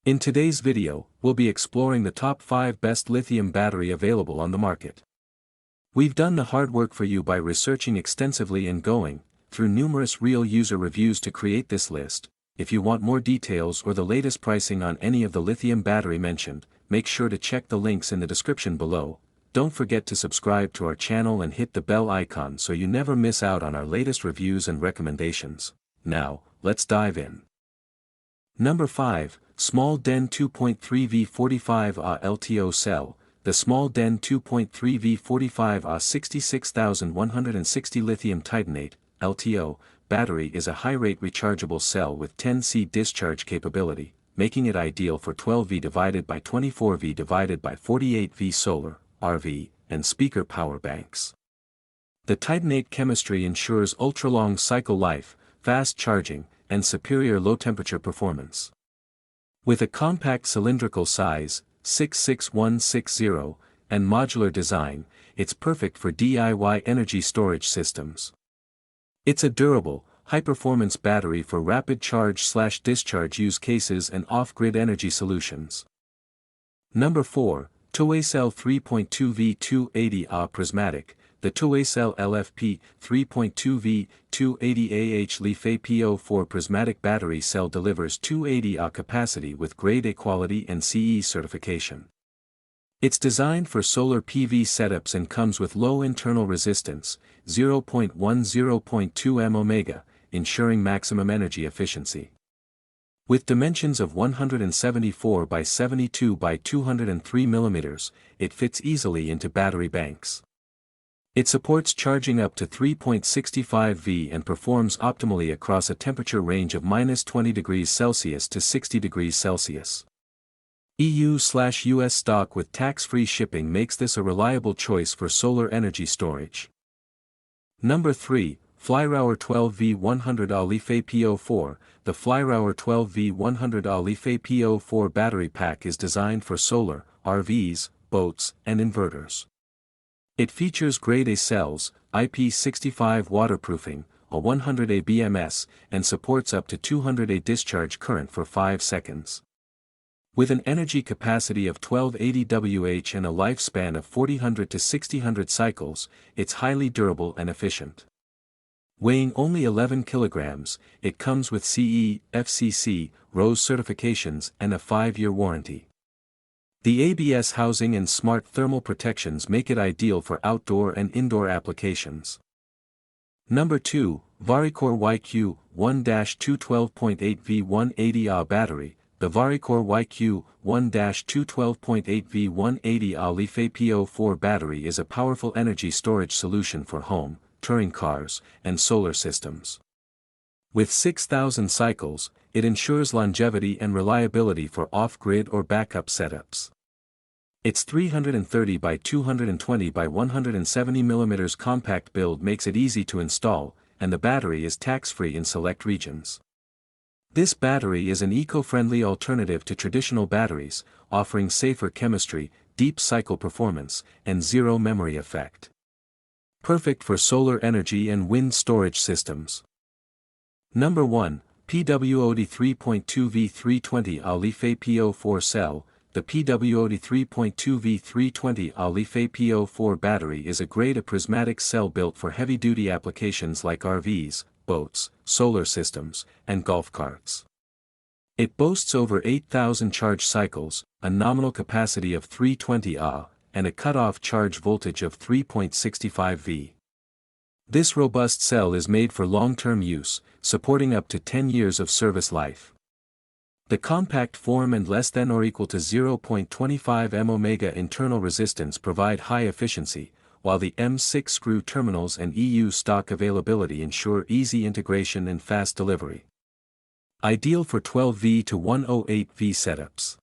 In today's video, we'll be exploring the top 5 best lithium battery available on the market. We've done the hard work for you by researching extensively and going through numerous real user reviews to create this list. If you want more details or the latest pricing on any of the lithium battery mentioned, make sure to check the links in the description below. Don't forget to subscribe to our channel and hit the bell icon so you never miss out on our latest reviews and recommendations. Now, let's dive in. Number 5, Small Den 2.3V45Ah LTO Cell. The Small Den 2.3V45Ah 66160 lithium titanate, LTO, battery is a high-rate rechargeable cell with 10C discharge capability, making it ideal for 12V divided by 24V divided by 48V solar, RV, and speaker power banks. The titanate chemistry ensures ultra-long cycle life, fast charging, and superior low-temperature performance. With a compact cylindrical size, 66160, and modular design, it's perfect for DIY energy storage systems. It's a durable, high-performance battery for rapid charge/discharge use cases and off-grid energy solutions. Number 4, Tewaycell 3.2V280Ah Prismatic. The Tewaycell LFP 3.2V280Ah LiFePO4 prismatic battery cell delivers 280Ah capacity with Grade A quality and CE certification. It's designed for solar PV setups and comes with low internal resistance, 0.10.2 mOh, ensuring maximum energy efficiency. With dimensions of 174 by 72 by 203 mm, it fits easily into battery banks. It supports charging up to 3.65 V and performs optimally across a temperature range of -20°C to 60°C. EU/US stock with tax-free shipping makes this a reliable choice for solar energy storage. Number 3, FLLYROWER 12V100Ah LiFePO4. The FLLYROWER 12V100Ah LiFePO4 battery pack is designed for solar, RVs, boats, and inverters. It features Grade A cells, IP65 waterproofing, a 100A BMS, and supports up to 200A discharge current for 5 seconds. With an energy capacity of 1280 Wh and a lifespan of 4000 to 6000 cycles, it's highly durable and efficient. Weighing only 11 kilograms, it comes with CE, FCC, RoHS certifications and a 5-year warranty. The ABS housing and smart thermal protections make it ideal for outdoor and indoor applications. Number 2, VariCore YQ 1-212.8V180Ah battery. The VariCore YQ 1-212.8V180Ah LiFePO4 battery is a powerful energy storage solution for home, touring cars, and solar systems. With 6,000 cycles, it ensures longevity and reliability for off-grid or backup setups. Its 330 by 220 by 170 mm compact build makes it easy to install, and the battery is tax-free in select regions. This battery is an eco-friendly alternative to traditional batteries, offering safer chemistry, deep cycle performance, and zero memory effect. Perfect for solar energy and wind storage systems. Number 1, PWOD 3.2V320Ah LiFePO4 cell. The PWOD 3.2V320Ah LiFePO4 battery is a Grade A prismatic cell built for heavy-duty applications like RVs, boats, solar systems, and golf carts. It boasts over 8,000 charge cycles, a nominal capacity of 320 Ah, and a cutoff charge voltage of 3.65 V. This robust cell is made for long-term use, supporting up to 10 years of service life. The compact form and less than or equal to 0.25 mOh internal resistance provide high efficiency, while the M6 screw terminals and EU stock availability ensure easy integration and fast delivery. Ideal for 12V to 108V setups.